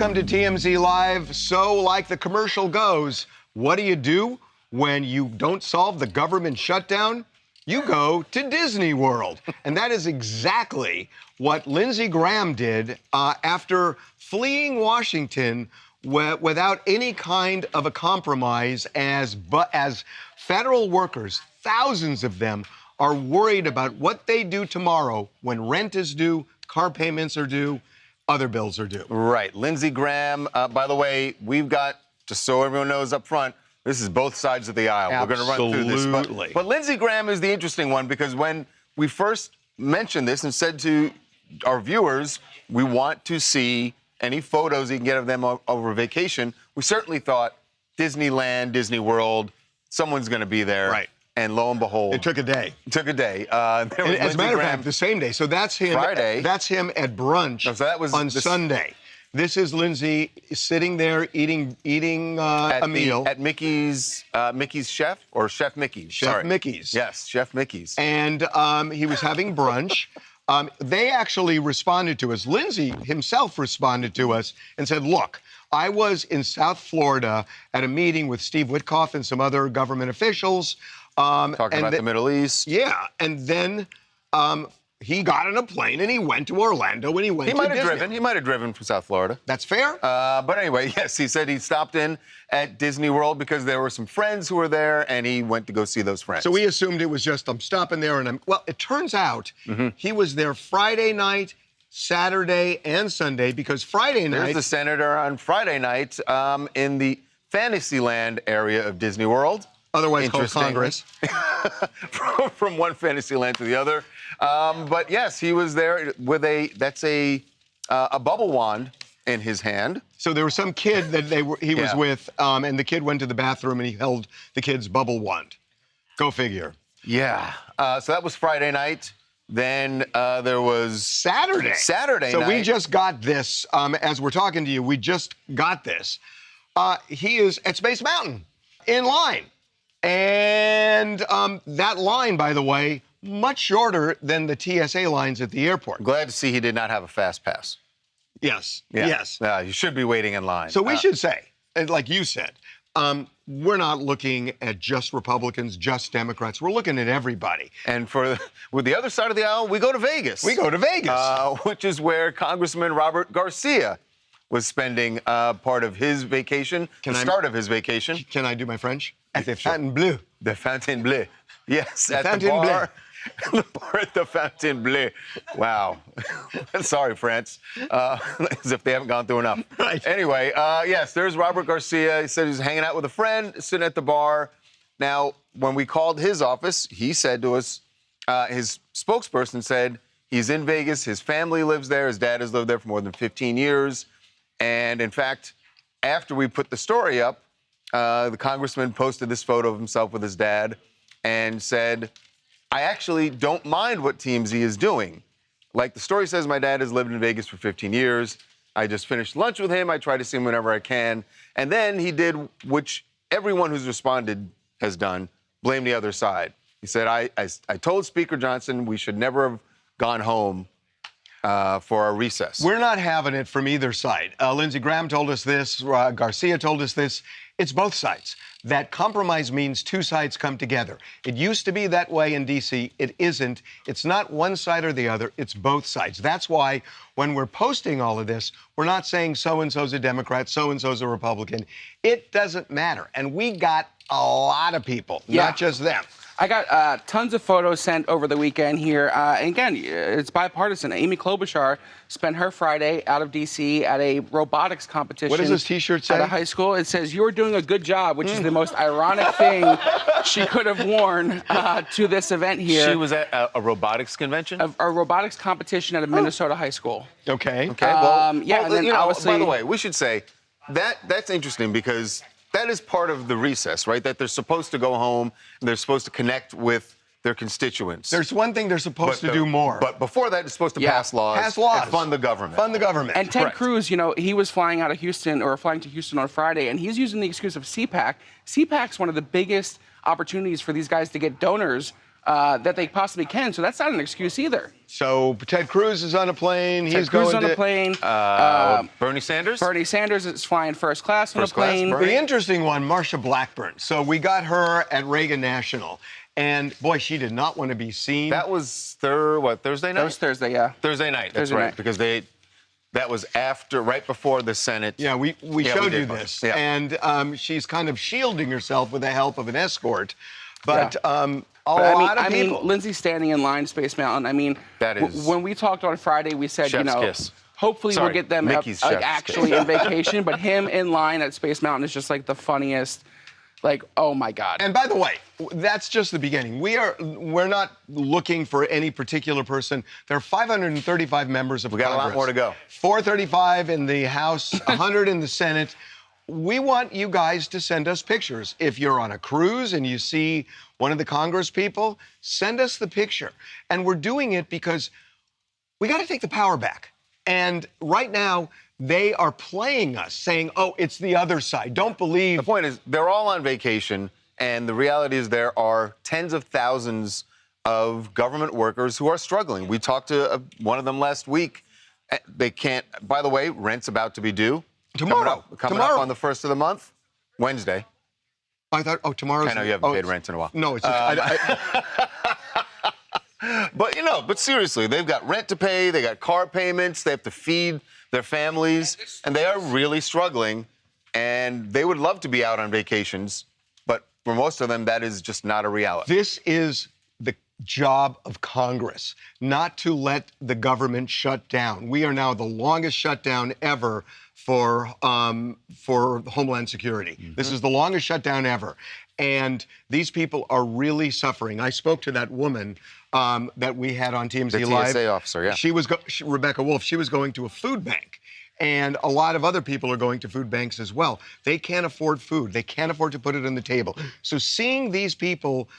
Welcome to TMZ Live. So, like the commercial goes, what do you do when you don't solve the government shutdown? You go to Disney World. And that is exactly what Lindsey Graham did after fleeing Washington without any kind of a compromise as federal workers, thousands of them, are worried about what they do tomorrow when rent is due, car payments are due, other bills are due. Right. Lindsey Graham, by the way, we've got, just so everyone knows up front, this is both sides of the aisle. Absolutely. We're going to run through this. But Lindsey Graham is the interesting one because when we first mentioned this and said to our viewers, we want to see any photos you can get of them over vacation, we certainly thought Disneyland, Disney World, someone's going to be there. Right. And lo and behold, it took a day. It took a day. As a matter of fact, the same day. So that's him. Friday. That's him at brunch on Sunday. This is Lindsey sitting there eating a meal at Mickey's Chef or Chef Mickey's. Chef Mickey's. Yes, Chef Mickey's. And he was having brunch. They actually responded to us. Lindsey himself responded to us and said, "Look, I was in South Florida at a meeting with Steve Witkoff and some other government officials." Talking about the Middle East. Yeah, and then he got on a plane and he went to Orlando and he went to Disney. He might have driven from South Florida. That's fair. But anyway, yes, he said he stopped in at Disney World because there were some friends who were there and he went to go see those friends. So we assumed it was just, I'm stopping there and well, it turns out he was there Friday night, Saturday, and Sunday because Friday night... There's the senator on Friday night in the Fantasyland area of Disney World. Otherwise called Congress. From one Fantasyland to the other. But yes, he was there with a bubble wand in his hand. So there was some kid that he was with, and the kid went to the bathroom and he held the kid's bubble wand. Go figure. Yeah. So that was Friday night. Then there was Saturday night. So we just got this. As we're talking to you, we just got this. He is at Space Mountain in line. And that line, by the way, much shorter than the TSA lines at the airport. Glad to see he did not have a fast pass. Yes. Yeah. Yes. You should be waiting in line. So we should say, and like you said, we're not looking at just Republicans, just Democrats. We're looking at everybody. And with the other side of the aisle, we go to Vegas. We go to Vegas. Which is where Congressman Robert Garcia was spending part of his vacation, start of his vacation. Can I do my French? At the Fontainebleau. The Fontainebleau. Yes, the at the bar. The bar at the Fontainebleau. Wow. Sorry, France. As if they haven't gone through enough. Right. Anyway, yes, there's Robert Garcia. He said he was hanging out with a friend, sitting at the bar. Now, when we called his office, he said to us, his spokesperson said he's in Vegas. His family lives there. His dad has lived there for more than 15 years. And, in fact, after we put the story up, the congressman posted this photo of himself with his dad and said, "I actually don't mind what TMZ is doing. Like the story says, my dad has lived in Vegas for 15 years. I just finished lunch with him. I try to see him whenever I can." And then he did, which everyone who's responded has done, blame the other side. He said, I told Speaker Johnson we should never have gone home for a recess. We're not having it from either side. Lindsey Graham told us this. Garcia told us this. It's both sides. That compromise means two sides come together. It used to be that way in D.C. It isn't. It's not one side or the other. It's both sides. That's why when we're posting all of this, we're not saying so-and-so's a Democrat, so-and-so's a Republican. It doesn't matter. And we got a lot of people, not just them. I got tons of photos sent over the weekend here. And again, it's bipartisan. Amy Klobuchar spent her Friday out of D.C. at a robotics competition. What does this T-shirt say? At a high school. It says, "You are doing a good job," which is the most ironic thing she could have worn to this event here. She was at a robotics convention? A robotics competition at a Minnesota high school. Okay. Okay, well, yeah, and then obviously... By the way, we should say that's interesting because that is part of the recess, right? That they're supposed to go home and they're supposed to connect with their constituents. There's one thing they're supposed to do more. But before that, it's supposed to pass laws. Pass laws. And fund the government. Fund the government. And Ted Cruz, you know, he was flying out of Houston or flying to Houston on Friday, and he's using the excuse of CPAC. CPAC's one of the biggest opportunities for these guys to get donors that they possibly can. So that's not an excuse either. So Ted Cruz is on a plane. Ted He's Cruz going on to a plane. Bernie Sanders? Bernie Sanders is flying first class on a First class, plane. Bernie. The interesting one, Marsha Blackburn. So we got her at Reagan National. And boy, she did not want to be seen. That was Thursday night? That was Thursday, yeah. Thursday night, that's Thursday right. night. Because that was right before the Senate. Yeah, we showed you did. this. Yeah. And she's kind of shielding herself with the help of an escort. But Yeah. a lot of I people. mean, Lindsay's standing in line, Space Mountain. I mean, That is when we talked on Friday, we said, chef's kiss. hopefully Sorry, we'll get them Mickey's like chef's actually kiss. in vacation. But him in line at Space Mountain is just like the funniest. Like, oh my God. And by the way, that's just the beginning. We're not looking for any particular person. There are 535 members of Congress. We got a lot more to go. 435 in the House, 100 in the Senate. We want you guys to send us pictures. If you're on a cruise and you see one of the Congress people, send us the picture. And we're doing it because we got to take the power back. And right now, they are playing us, saying, oh, it's the other side. Don't believe. The point is, they're all on vacation, and the reality is there are tens of thousands of government workers who are struggling. We talked to one of them last week. They can't, by the way, rent's about to be due. Tomorrow. Coming up on the 1st of the month, Wednesday. I thought, tomorrow's. I know you haven't paid rent in a while. No, it's just. But seriously, they've got rent to pay, they got car payments, they have to feed their families, and they are really struggling. And they would love to be out on vacations, but for most of them, that is just not a reality. This is the job of Congress, not to let the government shut down. We are now the longest shutdown ever for Homeland Security. Mm-hmm. This is the longest shutdown ever. And these people are really suffering. I spoke to that woman that we had on TMZ the Live. TSA officer, yeah. She was Rebecca Wolf. She was going to a food bank. And a lot of other people are going to food banks as well. They can't afford food. They can't afford to put it on the table. So seeing these people,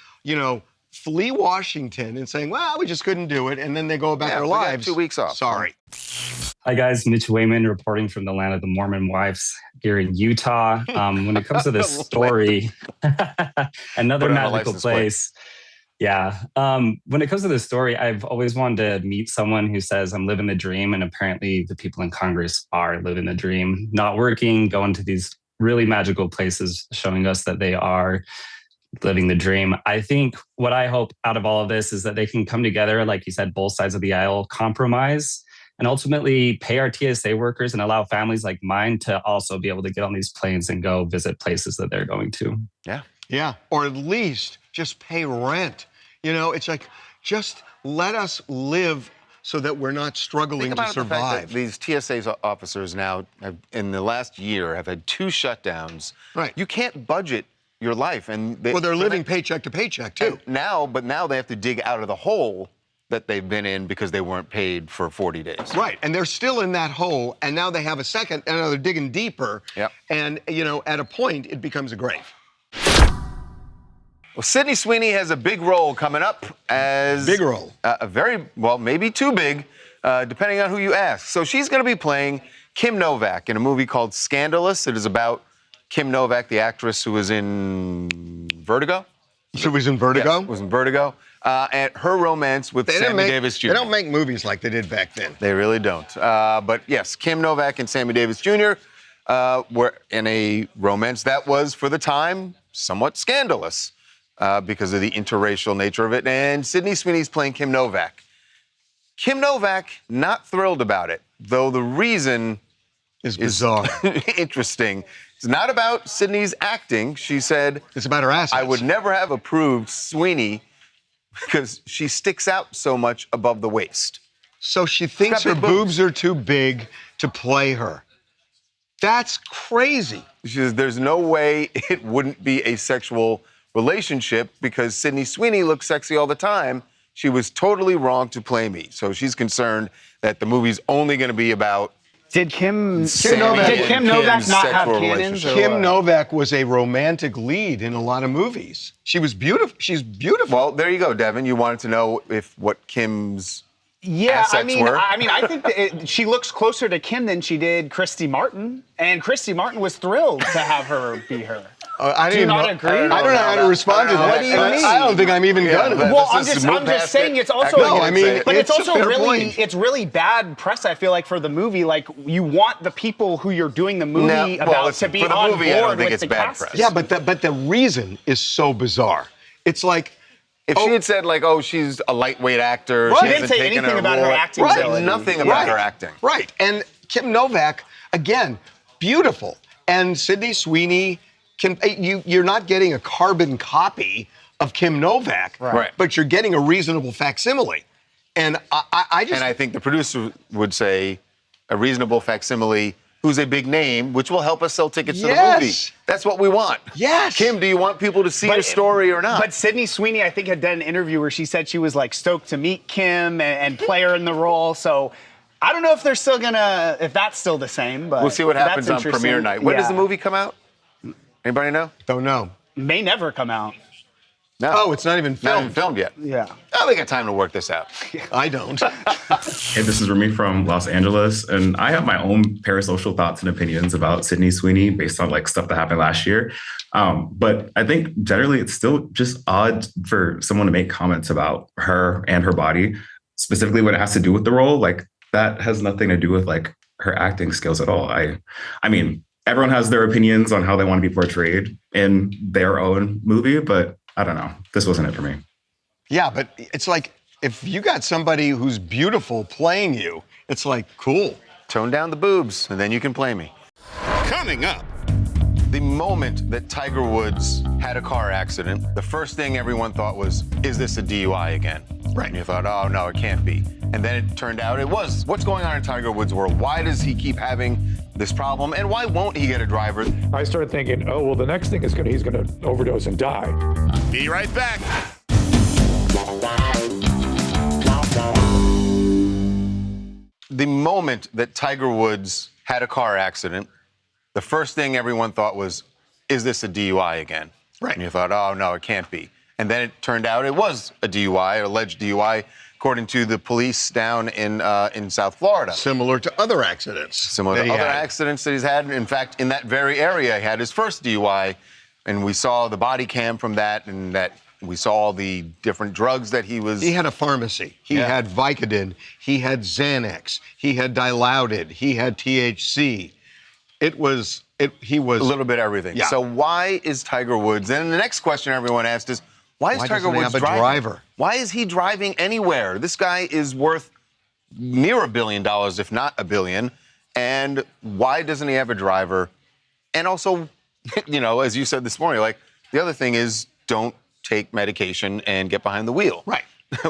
flee Washington and saying, well, we just couldn't do it, and then they go about their lives. 2 weeks off. Sorry. Hi, guys. Mitch Wayman reporting from the land of the Mormon wives here in Utah. When it comes to this story, another magical place. Yeah. When it comes to this story, I've always wanted to meet someone who says, I'm living the dream. And apparently the people in Congress are living the dream, not working, going to these really magical places, showing us that they are living the dream. I think what I hope out of all of this is that they can come together, like you said, both sides of the aisle, compromise, and ultimately pay our TSA workers and allow families like mine to also be able to get on these planes and go visit places that they're going to. Yeah. Yeah. Or at least just pay rent. It's like, just let us live so that we're not struggling to survive. These TSA officers now, in the last year, have had 2 shutdowns. Right. You can't budget your life. And they're living paycheck to paycheck, too. Now they have to dig out of the hole that they've been in because they weren't paid for 40 days. Right, and they're still in that hole, and now they have a second, and now they're digging deeper. Yep. And, at a point, it becomes a grave. Well, Sydney Sweeney has a big role coming up as... Big role. Maybe too big, depending on who you ask. So she's going to be playing Kim Novak in a movie called Scandalous. It is about Kim Novak, the actress who was in Vertigo. She was in Vertigo? Yes, was in Vertigo. And her romance with Sammy Davis Jr. They don't make movies like they did back then. They really don't. But yes, Kim Novak and Sammy Davis Jr. Were in a romance that was, for the time, somewhat scandalous because of the interracial nature of it. And Sydney Sweeney's playing Kim Novak. Kim Novak, not thrilled about it, though the reason is bizarre. Interesting. It's not about Sydney's acting. She said, it's about her assets. I would never have approved Sweeney because she sticks out so much above the waist. So she thinks her boobs are too big to play her. That's crazy. She says there's no way it wouldn't be a sexual relationship because Sydney Sweeney looks sexy all the time. She was totally wrong to play me. So she's concerned that the movie's only going to be about Did Kim Novak not have cannons? Kim Novak was a romantic lead in a lot of movies. She was beautiful. She's beautiful. Well, there you go, Devin. You wanted to know what Kim's assets were. I think that she looks closer to Kim than she did Christy Martin, and Christy Martin was thrilled to have her be her. I Do you didn't not know- agree? I don't know how to respond to that. What do you mean? I don't think I'm even gonna. Well, I'm just saying it's also. No, I mean, but it's a also fair really, point. it's really bad press. I feel like for the movie, like you want the people who you're doing the movie about to be for the on movie, I don't board think with it's the bad cast. press. Yeah, but the reason is so bizarre. It's like, if she had said like, "Oh, she's a lightweight actor," Right. she She didn't hasn't say taken anything about her role. acting Right. ability. Nothing about Right. her acting. Right. And Kim Novak, again, beautiful. And Sydney Sweeney, you're not getting a carbon copy of Kim Novak, Right. but you're getting a reasonable facsimile. And I just... And I think the producer would say a reasonable facsimile who's a big name, which will help us sell tickets to the movie. Yes. That's what we want. Yes. Kim, do you want people to see your story or not? But Sydney Sweeney, I think, had done an interview where she said she was like stoked to meet Kim and play her in the role. So I don't know if they're still gonna, if that's still the same. But we'll see what happens that's on interesting. premiere night. When does the Yeah. movie come out? Anybody know? Don't know. May never come out. No. Oh, it's not even Not filmed. even filmed yet. Yeah. Oh, they got time to work this out. I don't. Hey, this is Remy from Los Angeles, and I have my own parasocial thoughts and opinions about Sydney Sweeney based on like stuff that happened last year. But I think generally it's still just odd for someone to make comments about her and her body, specifically when it has to do with the role. Like that has nothing to do with like her acting skills at all. I mean, everyone has their opinions on how they want to be portrayed in their own movie, but I don't know. This wasn't it for me. Yeah, but it's like, if you got somebody who's beautiful playing you, it's like, cool. Tone down the boobs, and then you can play me. Coming up. The moment that Tiger Woods had a car accident, the first thing everyone thought was, is this a DUI again? Right. And you thought, oh, no, it can't be. And then it turned out it was. What's going on in Tiger Woods' world? Why does he keep having this problem? And why won't he get a driver? I started thinking, oh, well, the next thing is he's going to overdose and die. Be right back. The moment that Tiger Woods had a car accident, the first thing everyone thought was, is this a DUI again? Right. And you thought, oh, no, it can't be. And then it turned out it was a DUI, an alleged DUI, according to the police down in South Florida. Similar to other accidents. Similar that to he other had. accidents that he's had. In fact, in that very area, he had his first DUI, and we saw the body cam from that, and that we saw all the different drugs that he was. He had a pharmacy. He Yeah. had Vicodin. He had Xanax. He had Dilaudid. He had THC. He was a little bit everything. Yeah. So why is Tiger Woods? And the next question everyone asked is, why is Why Tiger doesn't he Woods have a driving? driver? Why is he driving anywhere? This guy is worth near $1 billion, if not $1 billion. And why doesn't he have a driver? And also, you know, as you said this morning, like the other thing is don't take medication and get behind the wheel. Right.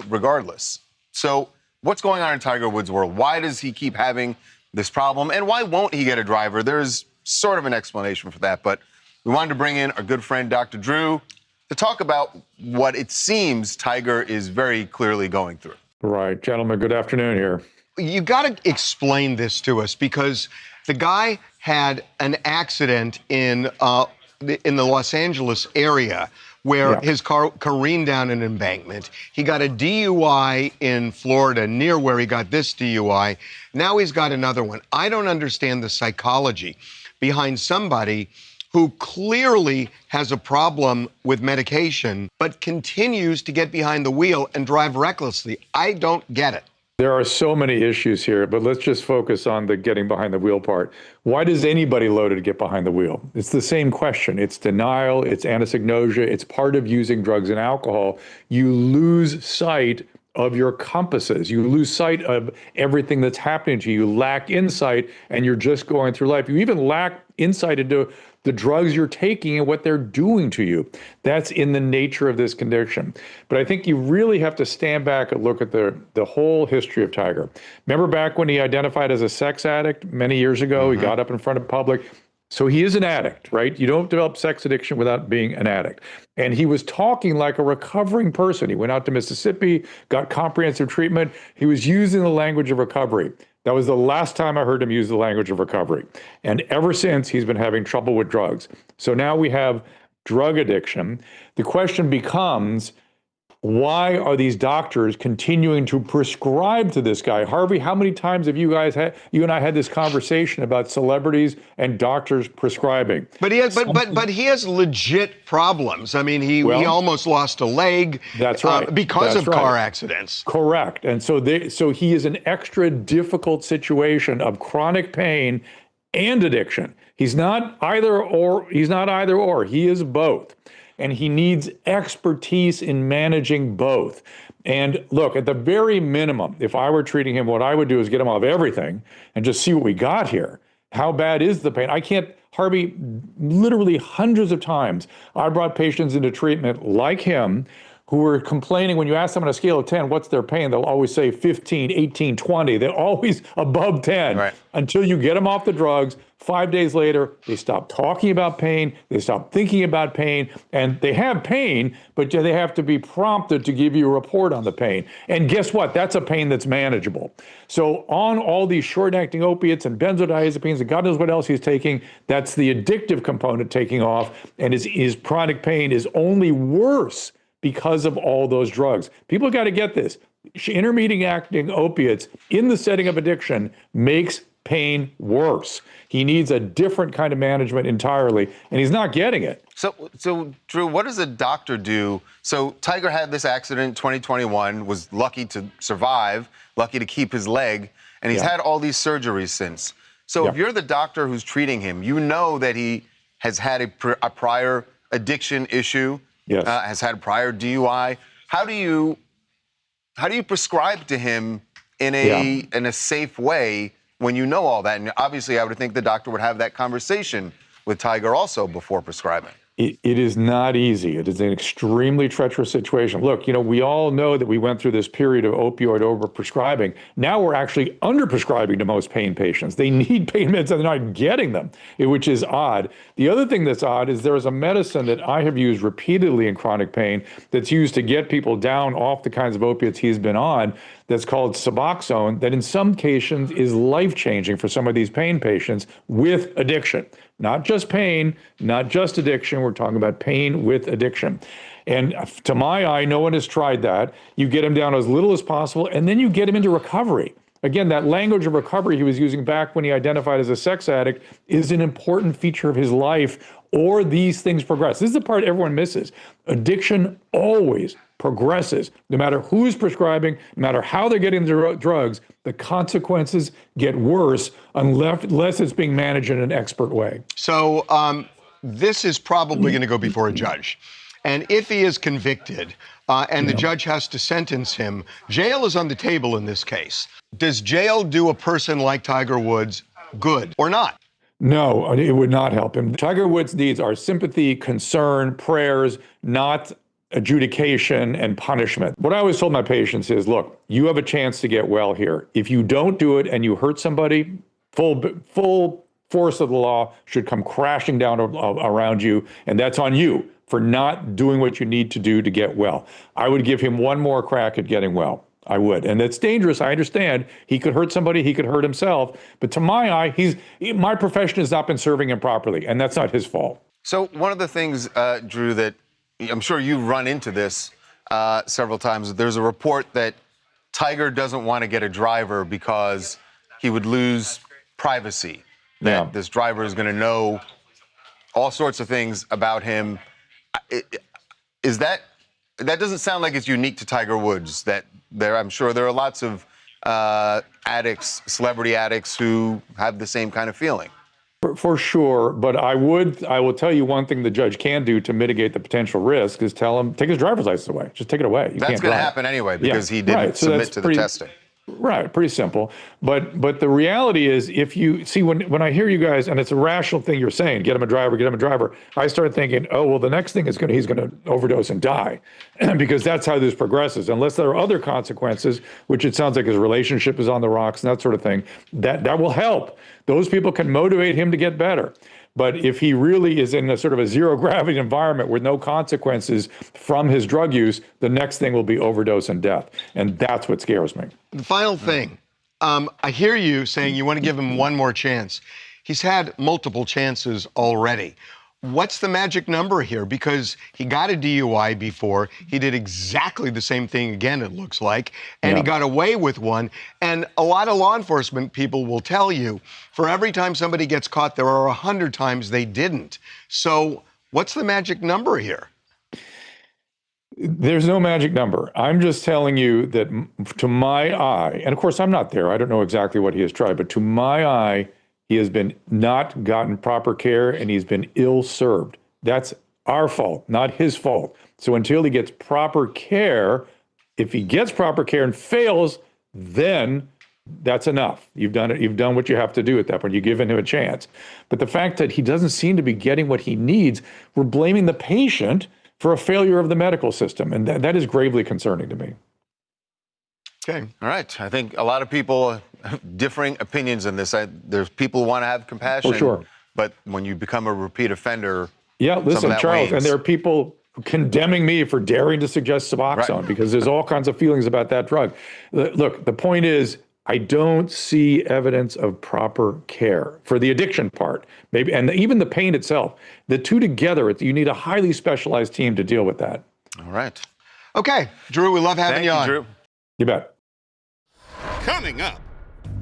Regardless. So what's going on in Tiger Woods' world? Why does he keep having this problem? And why won't he get a driver? There's sort of an explanation for that. But we wanted to bring in our good friend, Dr. Drew, to talk about what it seems Tiger is very clearly going through. Right. Gentlemen, good afternoon here. You got to explain this to us, because the guy had an accident in the Los Angeles area where his car careened down an embankment. He got a DUI in Florida near where he got this DUI. Now he's got another one. I don't understand the psychology behind somebody who clearly has a problem with medication but continues to get behind the wheel and drive recklessly. I don't get it. There are so many issues here, but let's just focus on the getting behind the wheel part. Why does anybody loaded get behind the wheel? It's the same question. It's denial, it's anosognosia, it's part of using drugs and alcohol. You lose sight of your compasses. You lose sight of everything that's happening to you. You lack insight, and you're just going through life. You even lack insight into the drugs you're taking and what they're doing to you. That's in the nature of this condition. But I think you really have to stand back and look at the whole history of Tiger. Remember back when he identified as a sex addict many years ago? He got up in front of public. So he is an addict, right? You don't develop sex addiction without being an addict. And he was talking like a recovering person. He went out to Mississippi, got comprehensive treatment. He was using the language of recovery. That was the last time I heard him use the language of recovery. And ever since, he's been having trouble with drugs. So now we have drug addiction. The question becomes, Why are these doctors continuing to prescribe to this guy? Harvey, how many times have you and I had this conversation about celebrities and doctors prescribing? But he has legit problems. I mean, he almost lost a leg. That's right. Because of car accidents. Correct. And so he is an extra difficult situation of chronic pain and addiction. He's not either or. He is both. And he needs expertise in managing both. And look, at the very minimum, if I were treating him, what I would do is get him off everything and just see what we got here. How bad is the pain? Harvey, literally hundreds of times, I brought patients into treatment like him who were complaining. When you ask them on a scale of 10, what's their pain? They'll always say 15, 18, 20. They're always above 10 until you get them off the drugs. 5 days later, they stop talking about pain. They stop thinking about pain. And they have pain, but they have to be prompted to give you a report on the pain. And guess what? That's a pain that's manageable. So on all these short-acting opiates and benzodiazepines and God knows what else he's taking, that's the addictive component taking off. And his chronic pain is only worse because of all those drugs. People got to get this. Intermediate-acting opiates in the setting of addiction makes pain worse. He needs a different kind of management entirely, and he's not getting it. So Drew, what does a doctor do? So Tiger had this accident in 2021, was lucky to survive, lucky to keep his leg, and he's had all these surgeries since. So if you're the doctor who's treating him, you know that he has had a prior addiction issue, has had prior DUI. How do you prescribe to him in a safe way when you know all that? And obviously, I would think the doctor would have that conversation with Tiger also before prescribing. It is not easy. It is an extremely treacherous situation. Look, we all know that we went through this period of opioid overprescribing. Now we're actually underprescribing to most pain patients. They need pain meds and they're not getting them, which is odd. The other thing that's odd is there is a medicine that I have used repeatedly in chronic pain that's used to get people down off the kinds of opiates he's been on, that's called Suboxone, that in some cases is life-changing for some of these pain patients with addiction. Not just pain, not just addiction. We're talking about pain with addiction. And to my eye, no one has tried that. You get him down as little as possible, and then you get him into recovery. Again, that language of recovery he was using back when he identified as a sex addict is an important feature of his life, or these things progress. This is the part everyone misses. Addiction always progresses. No matter who's prescribing, no matter how they're getting the drugs, the consequences get worse unless it's being managed in an expert way. So this is probably going to go before a judge. And if he is convicted and the judge has to sentence him, jail is on the table in this case. Does jail do a person like Tiger Woods good or not? No, it would not help him. Tiger Woods needs our sympathy, concern, prayers, not adjudication and punishment. What I always told my patients is, look, you have a chance to get well here. If you don't do it and you hurt somebody, full force of the law should come crashing down around you, and that's on you for not doing what you need to do to get well. I would give him one more crack at getting well. I would. And it's dangerous. I understand. He could hurt somebody. He could hurt himself. But to my eye, my profession has not been serving him properly, and that's not his fault. So one of the things, Drew, that I'm sure you've run into this several times. There's a report that Tiger doesn't want to get a driver because he would lose privacy. That this driver is going to know all sorts of things about him. That doesn't sound like it's unique to Tiger Woods. I'm sure there are lots of addicts, celebrity addicts, who have the same kind of feeling. For sure, but I will tell you one thing the judge can do to mitigate the potential risk is tell him, take his driver's license away. Just take it away. That's going to happen anyway because he didn't submit to the testing. Right, pretty simple. But the reality is, if you see, when I hear you guys, and it's a rational thing you're saying, get him a driver, I start thinking, oh, well, the next thing is he's going to overdose and die, because that's how this progresses. Unless there are other consequences, which it sounds like his relationship is on the rocks and that sort of thing, that will help. Those people can motivate him to get better. But if he really is in a sort of a zero gravity environment with no consequences from his drug use, the next thing will be overdose and death. And that's what scares me. The final thing, I hear you saying you want to give him one more chance. He's had multiple chances already. what's the magic number here? Because he got a DUI before. He did exactly the same thing again, it looks like, and he got away with one. And a lot of law enforcement people will tell you, for every time somebody gets caught, there are 100 times they didn't. So what's the magic number here? There's no magic number. I'm just telling you that to my eye, and of course I'm not there, I don't know exactly what he has tried, but to my eye, he has been not gotten proper care and he's been ill served. That's our fault, not his fault. So until he gets proper care, if he gets proper care and fails, then that's enough. You've done it. You've done what you have to do at that point. You've given him a chance. But the fact that he doesn't seem to be getting what he needs, we're blaming the patient for a failure of the medical system. And that is gravely concerning to me. Okay. All right. I think a lot of people differing opinions in this. There's people who want to have compassion. For sure. But when you become a repeat offender, yeah, some of listen, that Charles, wanes. and there are people condemning me for daring to suggest Suboxone because there's all kinds of feelings about that drug. Look, the point is, I don't see evidence of proper care for the addiction part, maybe, and even the pain itself. The two together, you need a highly specialized team to deal with that. All right. Okay, Drew, we love having Thank you you, on. Drew. You bet. Coming up.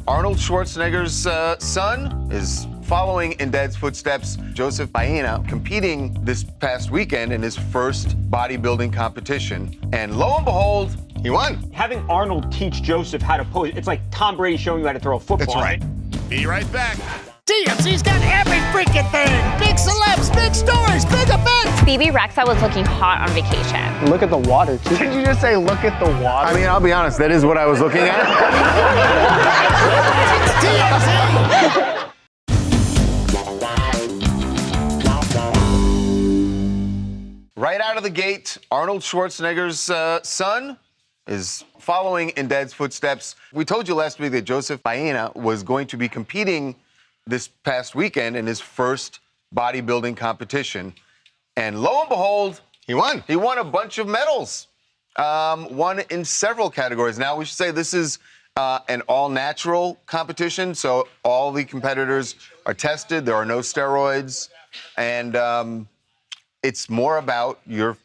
Arnold Schwarzenegger's son is following in Dad's footsteps. Joseph Baena competing this past weekend in his first bodybuilding competition. And lo and behold, He won. Having Arnold teach Joseph how to pose, it's like Tom Brady showing you how to throw a football. That's right. Be right back. TMZ's got every freaking thing. Big celebs, big stories, big events. BB Rexa was looking hot on vacation. Look at the water, too. Did you just say, look at the water? I mean, I'll be honest, that is what I was looking at. TMZ. Right out of the gate, Arnold Schwarzenegger's son is following in Dad's footsteps. We told you last week that Joseph Baena was going to be competing this past weekend in his first bodybuilding competition. And lo and behold, He won. he won a bunch of medals, won in several categories. Now, we should say this is an all-natural competition, so all the competitors are tested. There are no steroids, and it's more about your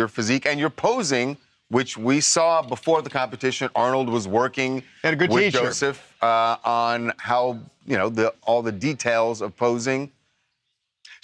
physique and your posing, which we saw before the competition. Arnold was working Had a good with teacher. Joseph on how, all the details of posing.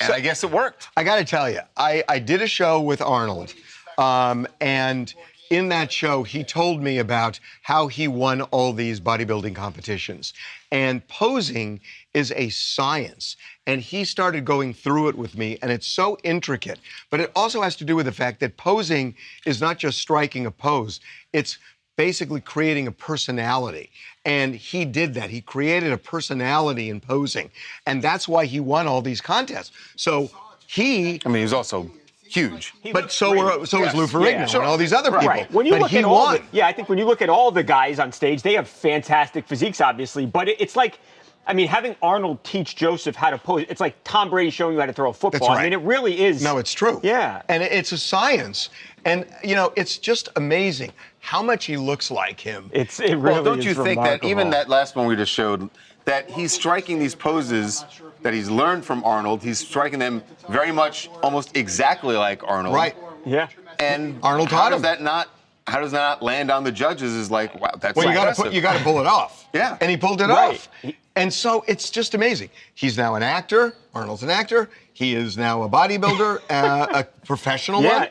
And I guess it worked. I got to tell you, I did a show with Arnold, and in that show, he told me about how he won all these bodybuilding competitions. And posing is a science. And he started going through it with me, and it's so intricate. But it also has to do with the fact that posing is not just striking a pose, it's basically creating a personality. And he did that. He created a personality in posing. And that's why he won all these contests. So he... I mean, he was also huge. But so is Lou Ferrigno and all these other people. Right. When you but look he at all won. I think when you look at all the guys on stage, they have fantastic physiques, obviously. But it's like, I mean, having Arnold teach Joseph how to pose, it's like Tom Brady showing you how to throw a football. That's right. I mean, it really is. No, it's true. Yeah. And it's a science. And, it's just amazing how much he looks like him. It really Well, don't is you think that remarkable. even that last one we just showed, that he's striking these poses that he's learned from Arnold, he's striking them very much almost exactly like Arnold. Right. Yeah. And Arnold how taught does him. that not land on the judges is like, wow, that's Well, impressive. you got to pull it off. Yeah. And he pulled it Right. off. And so it's just amazing. He's now an actor. Arnold's an actor. He is now a bodybuilder, a professional one.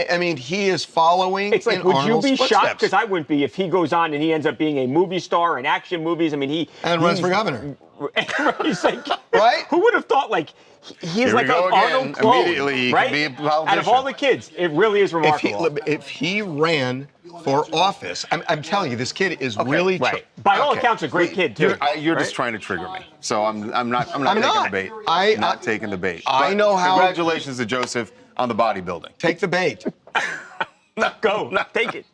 I mean, he is following It's like, in would Arnold's you be footsteps. shocked? Because I wouldn't be if he goes on and he ends up being a movie star in action movies. I mean, And runs for governor. He's like, Right? Who would have thought, like, he's Here like we go an again. Arnold clone, Immediately he right? can be a Out of politician. all the kids, it really is remarkable. If he ran for office, I'm telling you, this kid is really right. By all Okay. accounts, a great kid too. You're right? just trying to trigger me. So I'm not taking the bait. I'm not taking the bait. I But know how- Congratulations to Joseph on the bodybuilding. Take the bait. Go, take it.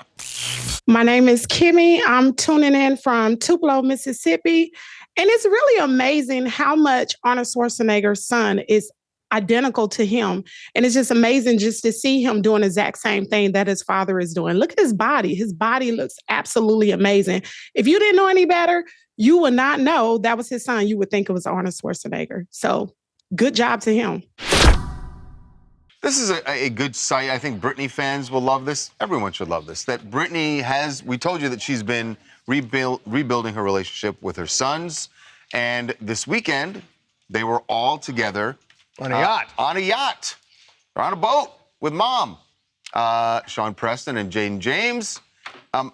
My name is Kimmy. I'm tuning in from Tupelo, Mississippi. And it's really amazing how much Arnold Schwarzenegger's son is identical to him. And it's just amazing just to see him doing the exact same thing that his father is doing. Look at his body. His body looks absolutely amazing. If you didn't know any better, you would not know that was his son. You would think it was Arnold Schwarzenegger. So good job to him. This is a good site. I think Britney fans will love this. Everyone should love this. That Britney has, we told you that she's been rebuilding her relationship with her sons. And this weekend, they were all together. On a yacht. On a yacht. They're on a boat with mom. Sean Preston and Jaden James.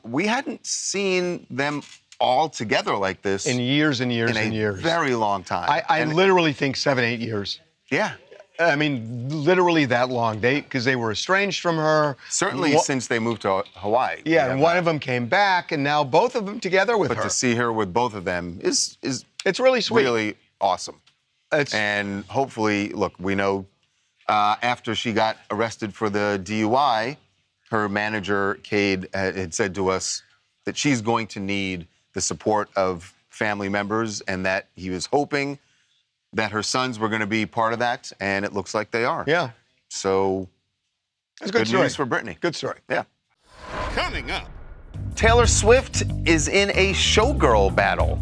We hadn't seen them all together like this. In years and years and years. Very long time. I literally think 7, 8 years. Yeah. I mean, literally that long. Because they were estranged from her. Certainly since they moved to Hawaii. Yeah, and one of them came back, and now both of them together with her. But to see her with both of them is it's really sweet. Really awesome. And hopefully, look, we know after she got arrested for the DUI, her manager, Cade, had said to us that she's going to need the support of family members and that he was hoping that her sons were going to be part of that, and it looks like they are. Yeah. So, that's good story. News for Britney. Good story. Yeah. Coming up. Taylor Swift is in a showgirl battle,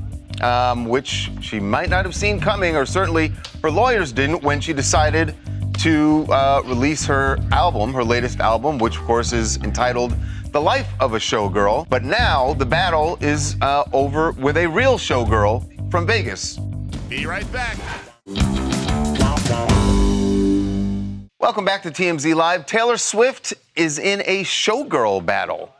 which she might not have seen coming, or certainly her lawyers didn't when she decided to release her album, her latest album, which of course is entitled The Life of a Showgirl. But now the battle is over with a real showgirl from Vegas. Be right back. Welcome back to TMZ Live. Taylor Swift is in a showgirl battle,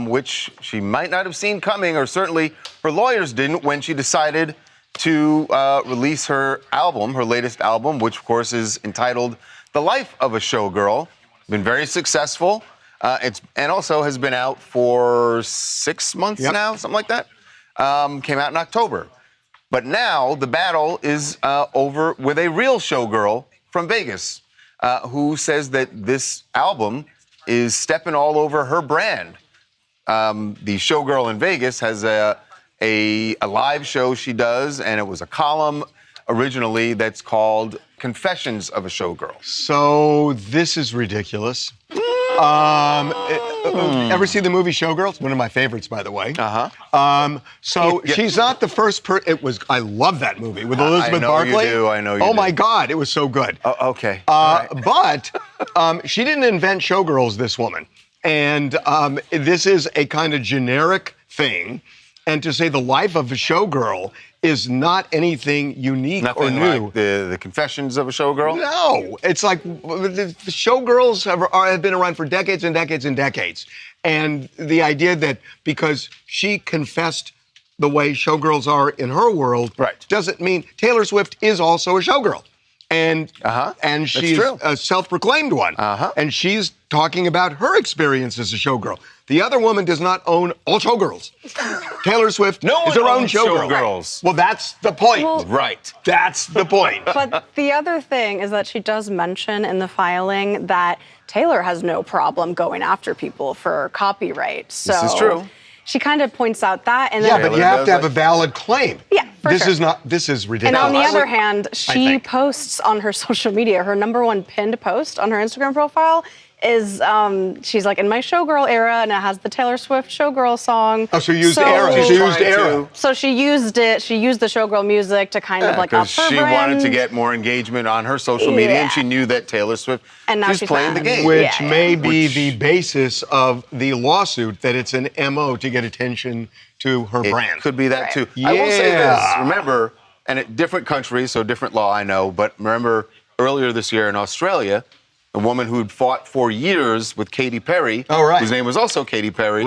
which she might not have seen coming, or certainly her lawyers didn't when she decided to release her album, her latest album, which of course is entitled The Life of a Showgirl. Been very successful. And also has been out for 6 months now, something like that. Came out in October. But now the battle is over with a real showgirl from Vegas who says that this album is stepping all over her brand. The showgirl in Vegas has a live show she does, and it was a column originally that's called Confessions of a Showgirl. So this is ridiculous. Ever see the movie Showgirls? One of my favorites, by the way. So she's not the first I love that movie with Elizabeth Barkley. I know you do. Oh my God, it was so good. Okay. But she didn't invent showgirls, this woman. And this is a kind of generic thing. And to say the life of a showgirl is not anything unique or new. Nothing like the Confessions of a Showgirl? No. It's like the showgirls have been around for decades and decades and decades. And the idea that because she confessed the way showgirls are in her world doesn't mean Taylor Swift is also a showgirl. And she's a self-proclaimed one. And she's talking about her experience as a showgirl. The other woman does not own all showgirls. Taylor Swift is her own showgirl. Well, that's the point. Well, right. That's the point. But the other thing is that she does mention in the filing that Taylor has no problem going after people for copyright. So this is true. She kind of points out that. And then, but you have to have a valid claim. Yeah, for sure. This is ridiculous. And on the other hand, she posts on her social media, her #1 pinned post on her Instagram profile is she's like, in my showgirl era, and it has the Taylor Swift showgirl song. Oh, so you used era. She used era. So she used it. She used the showgirl music to kind of like up her she brand. wanted to get more engagement on her social media, and she knew that Taylor Swift she's playing the game. Which may be the basis of the lawsuit, that it's an MO to get attention to her brand. Could be that too. I will say this, remember, and at different countries, so different law, I know, but remember earlier this year in Australia, a woman who'd fought for years with Katy Perry, whose name was also Katy Perry,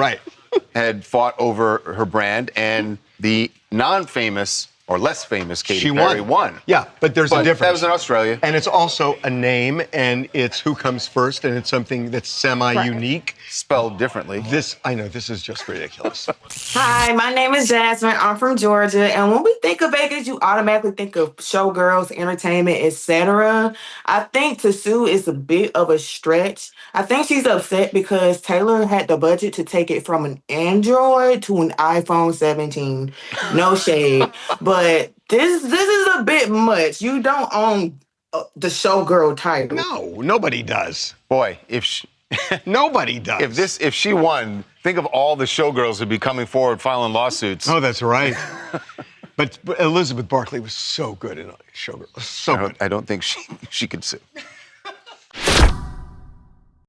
had fought over her brand, and the non-famous or less famous Katy Perry won. Yeah, but there's a difference. That was in Australia. And it's also a name, and it's who comes first, and it's something that's semi-unique. Spelled differently. I know, this is just ridiculous. Hi, my name is Jasmine. I'm from Georgia. And when we think of Vegas, you automatically think of showgirls, entertainment, etc. I think to sue is a bit of a stretch. I think she's upset because Taylor had the budget to take it from an Android to an iPhone 17. No shade. But this is a bit much. You don't own the showgirl title. No, nobody does. Boy, nobody does. If she won, think of all the showgirls who'd be coming forward filing lawsuits. Oh, that's right. But Elizabeth Barkley was so good in Showgirl. So good. I don't think she could sue.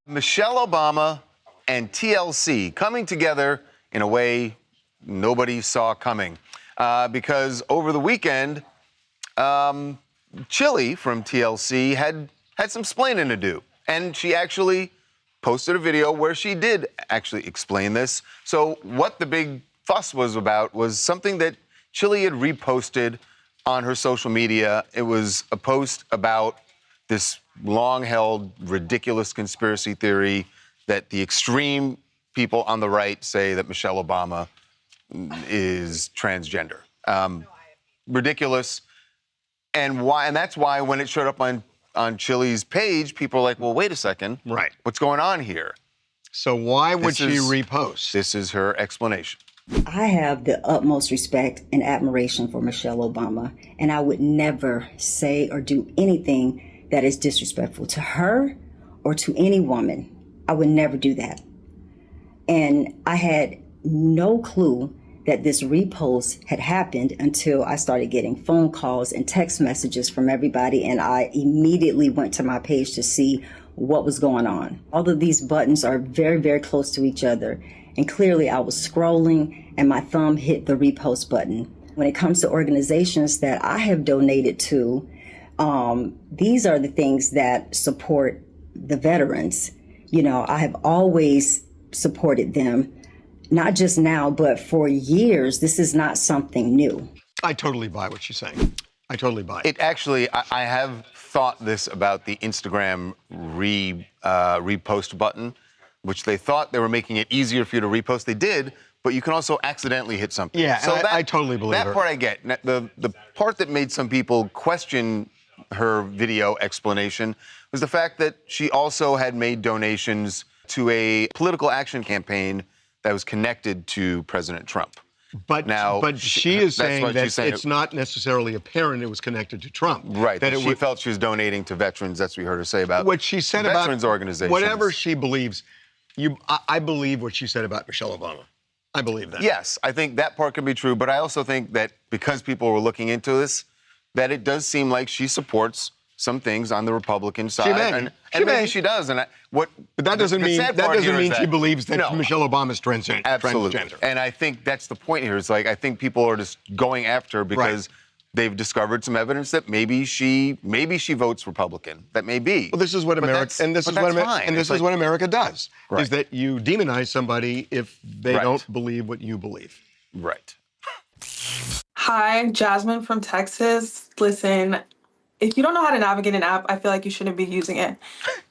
Michelle Obama and TLC coming together in a way nobody saw coming. Because over the weekend, Chilli from TLC had some splaining to do. And she actually posted a video where she did actually explain this. So what the big fuss was about was something that Chilli had reposted on her social media. It was a post about this long-held, ridiculous conspiracy theory that the extreme people on the right say that Michelle Obama is transgender. Ridiculous. And that's why when it showed up on Chilli's page, people are like, well, wait a second. Right. What's going on here? So why would she repost? This is her explanation. I have the utmost respect and admiration for Michelle Obama, and I would never say or do anything that is disrespectful to her or to any woman. I would never do that. And I had no clue that this repost had happened until I started getting phone calls and text messages from everybody, and I immediately went to my page to see what was going on. All of these buttons are very, very close to each other, and clearly I was scrolling and my thumb hit the repost button. When it comes to organizations that I have donated to, these are the things that support the veterans. You know, I have always supported them. Not just now, but for years. This is not something new. I totally buy what she's saying. I totally buy it. It actually, I have thought this about the Instagram repost button, which they thought they were making it easier for you to repost. They did, but you can also accidentally hit something. Yeah, so I totally believe that her. part I get. The part that made some people question her video explanation was the fact that she also had made donations to a political action campaign that was connected to President Trump. But she is saying that it's not necessarily apparent it was connected to Trump. Right. That she felt she was donating to veterans. That's what we heard her say about what she said veterans about organizations. Whatever she believes, I believe what she said about Michelle Obama. I believe that. Yes, I think that part can be true. But I also think that because people were looking into this, that it does seem like she supports some things on the Republican side. She may. And maybe she does. But that doesn't mean she believes that Michelle Obama's transgender. Absolutely. Transgender. And I think that's the point here. It's like I think people are just going after her because they've discovered some evidence that maybe she votes Republican. That may be. Well, this is what America this is what America does. Right. Is that you demonize somebody if they don't believe what you believe. Right. Hi, Jasmine from Texas. Listen, if you don't know how to navigate an app, I feel like you shouldn't be using it.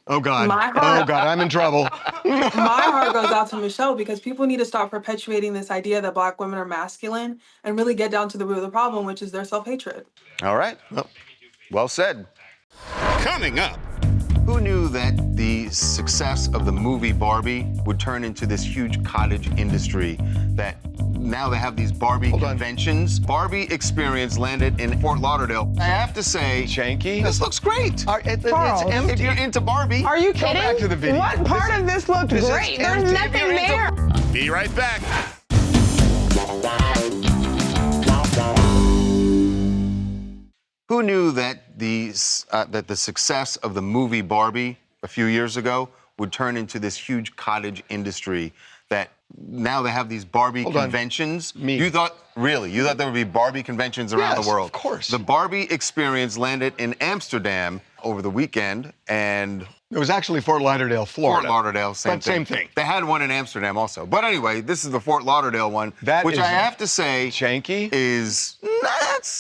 Oh, God. Oh, God, I'm in trouble. My heart goes out to Michelle because people need to stop perpetuating this idea that Black women are masculine and really get down to the root of the problem, which is their self-hatred. All right. Well said. Coming up. Who knew that the success of the movie Barbie would turn into this huge cottage industry that now they have these Barbie conventions? Barbie Experience landed in Fort Lauderdale. I have to say, Janky, this looks great. It's empty. If you're into Barbie, are you go kidding? back to the video. What part of this looked great? There's nothing there. Be right back. Who knew that the success of the movie Barbie a few years ago would turn into this huge cottage industry that now they have these Barbie conventions? You thought there would be Barbie conventions around the world? Of course. The Barbie Experience landed in Amsterdam over the weekend, and it was actually Fort Lauderdale, Florida. Fort Lauderdale, same thing. They had one in Amsterdam also. But anyway, this is the Fort Lauderdale one, which I have to say janky.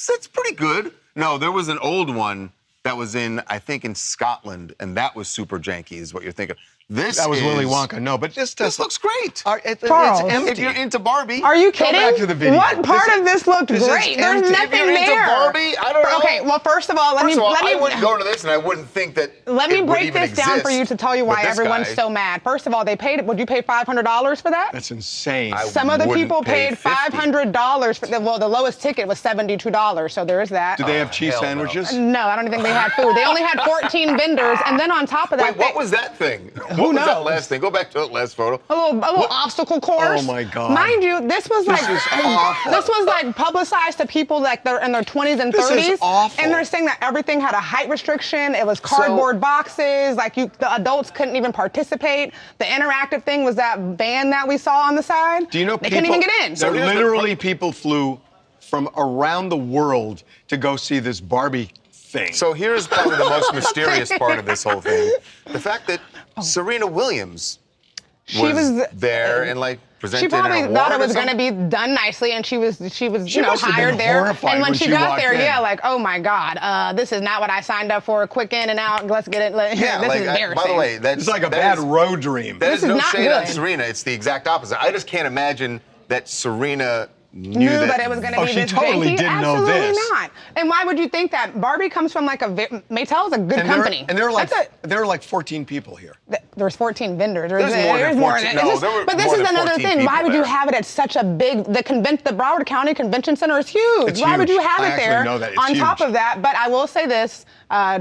That's pretty good. No, there was an old one that was I think in Scotland, and that was super janky, is what you're thinking. That was Willy Wonka. No, but this looks great. It's empty. If you're into Barbie, are you kidding? Go back to the video. What part of this looked great? There's nothing if you're into there. Barbie, I don't know. Okay, well, first of all, let me. I wouldn't go to this, and I wouldn't think that. Let me it break would even this down for you to tell you why everyone's so mad. First of all, they paid. Would you pay $500 for that? That's insane. Some of the people paid $500 for. The lowest ticket was $72, so there is that. Do they have cheese sandwiches? No, I don't think they had food. They only had 14 vendors, and then on top of that, Wait, what was that thing? Who What was that knows? last thing? Go back to that last photo. A little obstacle course. Oh my God. Mind you, this was like is awful. this was like publicized to people like they're in their 20s and 30s. This is awful. And they're saying that everything had a height restriction. It was cardboard boxes. Like the adults couldn't even participate. The interactive thing was that van that we saw on the side. Do you know they people, couldn't even get in. So literally people flew from around the world to go see this Barbie thing. So here's probably the most mysterious part of this whole thing. The fact that Serena Williams was there and like presented She probably an thought it award was or going to be done nicely, and she was She you know, must have been hired there. horrified And when when she she got walked there, in. yeah, like, oh my God, this is not what I signed up for. Quick in and out. Let's get it. Yeah, this like, is embarrassing. by the way, that's It's like a that bad is- road dream. That This is is no not shade on good. Serena. It's the exact opposite. I just can't imagine that Serena knew that it was going to be she this totally janky. didn't know Absolutely this. not. And why would you think that? Barbie comes from like Mattel's a good company. And there were like 14 people here. There's 14 vendors. There's more than 14. No, there were but this more is than another 14 thing. Why people would you there. have it at such a big? The Broward County Convention Center is huge. It's Why would huge. you have I it actually there? know that. It's on top huge. of that, but I will say this.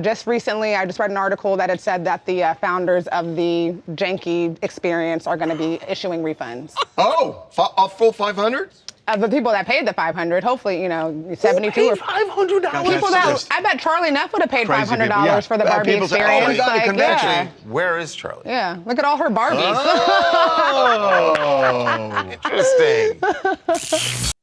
Just recently, I just read an article that had said that the founders of the janky experience are going to be issuing refunds. Oh, a full 500? Of the people that paid the 500, hopefully, you know, 72 or $500. people that I bet Charlie Neff would have paid Crazy $500 people, yeah. for the Barbie People say, experience. oh my God, the Like, convention. yeah. Where is Charlie? Yeah, look at all her Barbies. Oh. Interesting.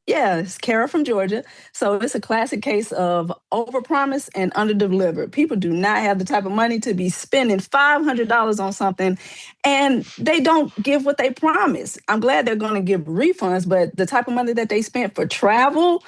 Yeah, it's Kara from Georgia. So it's a classic case of overpromise and underdeliver. People do not have the type of money to be spending $500 on something, and they don't give what they promise. I'm glad they're going to give refunds, but the type of money that they spent for travel,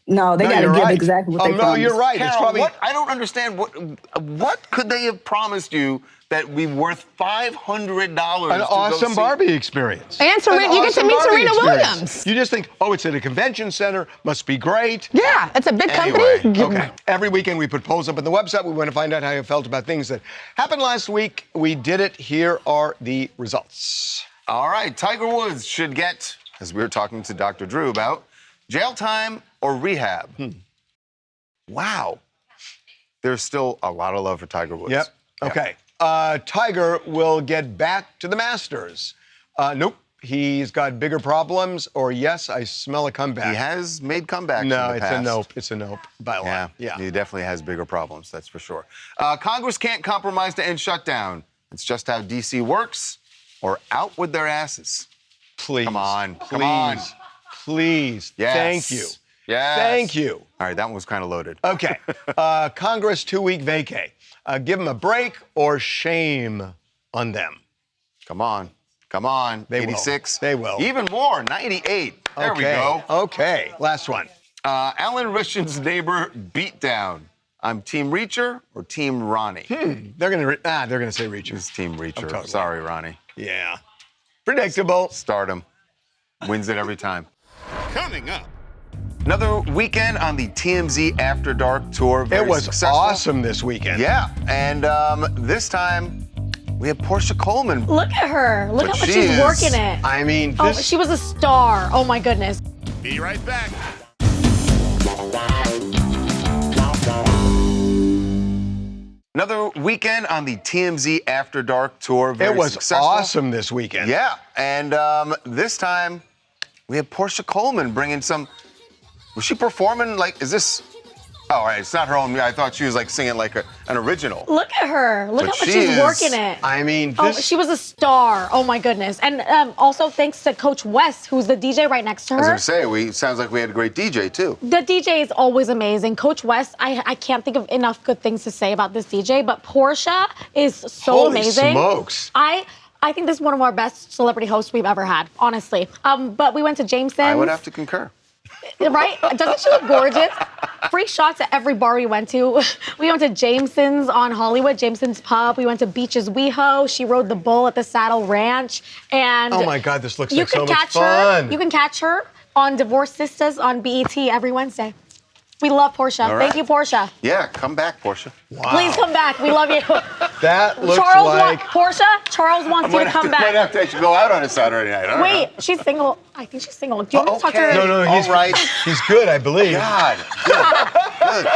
no, they got to you're give right. exactly what Oh, they no, promised. you're right. It's Carol, probably I don't understand what could they have promised you that would be worth $500? an awesome Barbie experience. And Serena, An you get to awesome meet Barbie Serena experience. Williams. You just think, oh, it's at a convention center, must be great. Yeah, it's a big Anyway, company. Okay. Every weekend we put polls up on the website. We want to find out how you felt about things that happened last week. We did it. Here are the results. All right, Tiger Woods should get, as we were talking to Dr. Drew about, jail time or rehab. Wow. There's still a lot of love for Tiger Woods. Yep. Okay. Tiger will get back to the Masters. Nope. He's got bigger problems, or yes, I smell a comeback. He has made comebacks No, in the it's past. a nope. It's a nope by a lot. Yeah. He definitely has bigger problems, that's for sure. Congress can't compromise to end shutdown. It's just how D.C. works, or out with their asses. Please. Come on. Please. Come on. Please. Yes. Thank you. Yes. Thank you. All right, that one was kind of loaded. Okay. Congress 2-week vacay. Give them a break or shame on them. Come on. Come on. They will. 86. They will. Even more. 98. There we Okay. go. Okay. Last one. Alan Richard's neighbor beat down. I'm Team Reacher or Team Ronnie? They're gonna say Reacher. It's Team Reacher. totally- Sorry, Ronnie. Yeah. Predictable. Stardom. Wins it every time. Coming up. Another weekend on the TMZ After Dark tour. Very It was successful. awesome this weekend. Yeah, and this time we have Portia Coleman. Look at her. Look But how much she she's is- working it. I mean, Oh, this. she was a star. Oh my goodness. Be right back. Another weekend on the TMZ After Dark tour. Very It was successful. awesome this weekend. Yeah, and this time we have Portia Coleman bringing some. Was she performing like? Is this? Oh, all right, it's not her own. I thought she was like singing like an original. Look at her. Look But how much she she's is- working it. I mean, Oh, this. she was a star. Oh my goodness. And also thanks to Coach West, who's the DJ right next to I was her. gonna say, sounds like we had a great DJ too. The DJ is always amazing. Coach West, I can't think of enough good things to say about this DJ, but Portia is so Holy amazing. smokes. I think this is one of our best celebrity hosts we've ever had, honestly. But we went to Jameson's. I would have to concur. Right? Doesn't she look gorgeous? Free shots at every bar we went to. We went to Jameson's on Hollywood, Jameson's Pub. We went to Beach's WeHo. She rode the bull at the Saddle Ranch. And Oh my God, this looks you like so can much catch fun. her. You can catch her on Divorced Sisters on BET every Wednesday. We love Portia. All right. Thank you, Portia. Yeah, come back, Portia. Wow. Please come back. We love you. That looks Charles like. Portia. Charles wants you to come Might back. have to actually go out on a Saturday night. I don't Wait, she's single. I think she's single. Do you want to talk to her? No, he's All right. He's good, I believe. God. Good.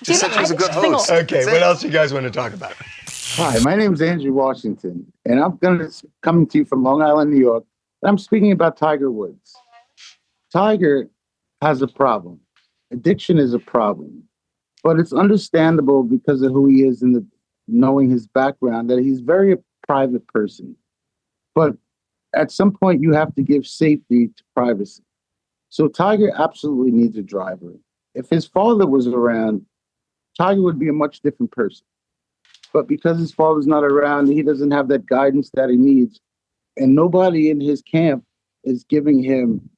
Just said she was a good host. Okay, what else do you guys want to talk about? Hi, my name is Andrew Washington, and I'm coming to you from Long Island, New York, and I'm speaking about Tiger Woods. Tiger has a problem. Addiction is a problem, but it's understandable because of who he is and knowing his background that he's very a private person. But at some point, you have to give safety to privacy. So Tiger absolutely needs a driver. If his father was around, Tiger would be a much different person. But because his father's not around, he doesn't have that guidance that he needs. And nobody in his camp is giving him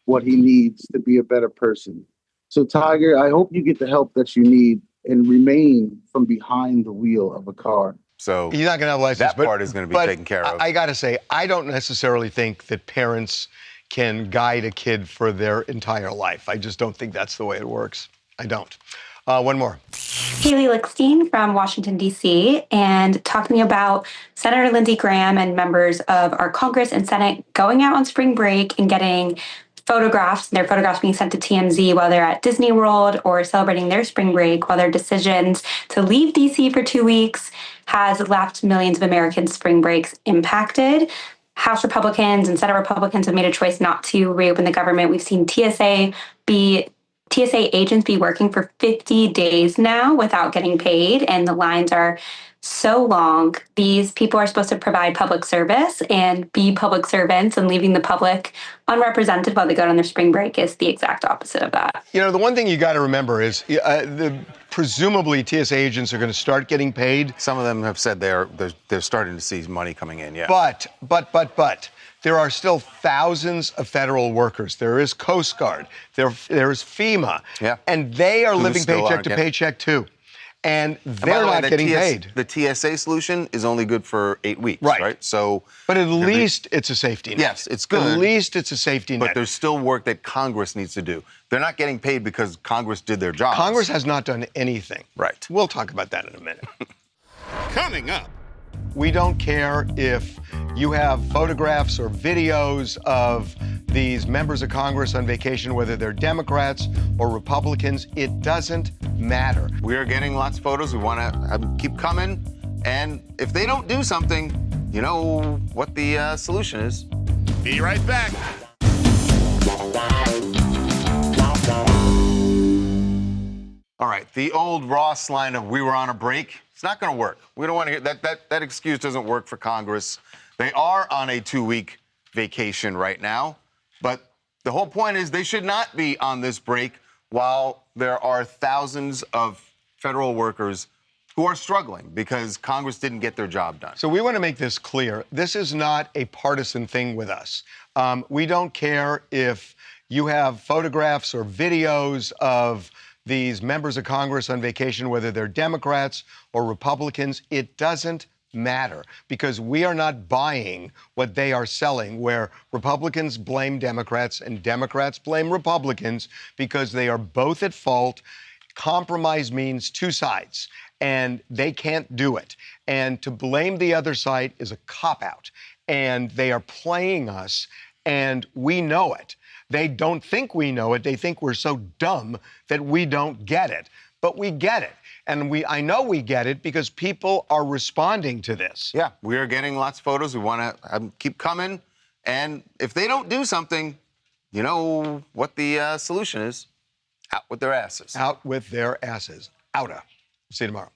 what he needs to be a better person. So Tiger, I hope you get the help that you need and remain from behind the wheel of a car. So he's not going to have a license. That part is going to be taken care of. I got to say, I don't necessarily think that parents can guide a kid for their entire life. I just don't think that's the way it works. I don't. One more. Haley Lickstein from Washington, D.C., and talk to me about Senator Lindsey Graham and members of our Congress and Senate going out on spring break and getting photographs, their photographs being sent to TMZ while they're at Disney World or celebrating their spring break, while their decisions to leave D.C. for 2 weeks has left millions of Americans' spring breaks impacted. House Republicans and Senate Republicans have made a choice not to reopen the government. We've seen TSA agents be working for 50 days now without getting paid, and the lines are so long. These people are supposed to provide public service and be public servants, and leaving the public unrepresented while they go on their spring break is the exact opposite of that. You know, the one thing you got to remember is presumably TSA agents are going to start getting paid. Some of them have said they're starting to see money coming in, yeah. But there are still thousands of federal workers. There is Coast Guard. There's FEMA. Yeah. And they are living still paycheck aren't to getting- paycheck too. And And by they're the way, not the getting paid. The TSA solution is only good for 8 weeks, right? So, but at least it's a safety net. Yes, it's good. At least it's a safety net. But there's still work that Congress needs to do. They're not getting paid because Congress did their job. Congress has not done anything. Right. We'll talk about that in a minute. Coming up. We don't care if you have photographs or videos of these members of Congress on vacation, whether they're Democrats or Republicans. It doesn't matter. We are getting lots of photos. We want to have them keep coming. And if they don't do something, you know what the solution is. Be right back. All right, the old Ross line of "we were on a break," it's not going to work. We don't want to hear that. That excuse doesn't work for Congress. They are on a 2-week vacation right now, but the whole point is they should not be on this break while there are thousands of federal workers who are struggling because Congress didn't get their job done. So we want to make this clear. This is not a partisan thing with us. We don't care if you have photographs or videos of these members of Congress on vacation, whether they're Democrats or Republicans. It doesn't matter because we are not buying what they are selling, where Republicans blame Democrats and Democrats blame Republicans because they are both at fault. Compromise means two sides, and they can't do it. And to blame the other side is a cop-out, and they are playing us, and we know it. They don't think we know it. They think we're so dumb that we don't get it. But we get it. And I know we get it because people are responding to this. Yeah, we are getting lots of photos. We want to have them keep coming. And if they don't do something, you know what the solution is. Out with their asses. Out with their asses. Outa. See you tomorrow.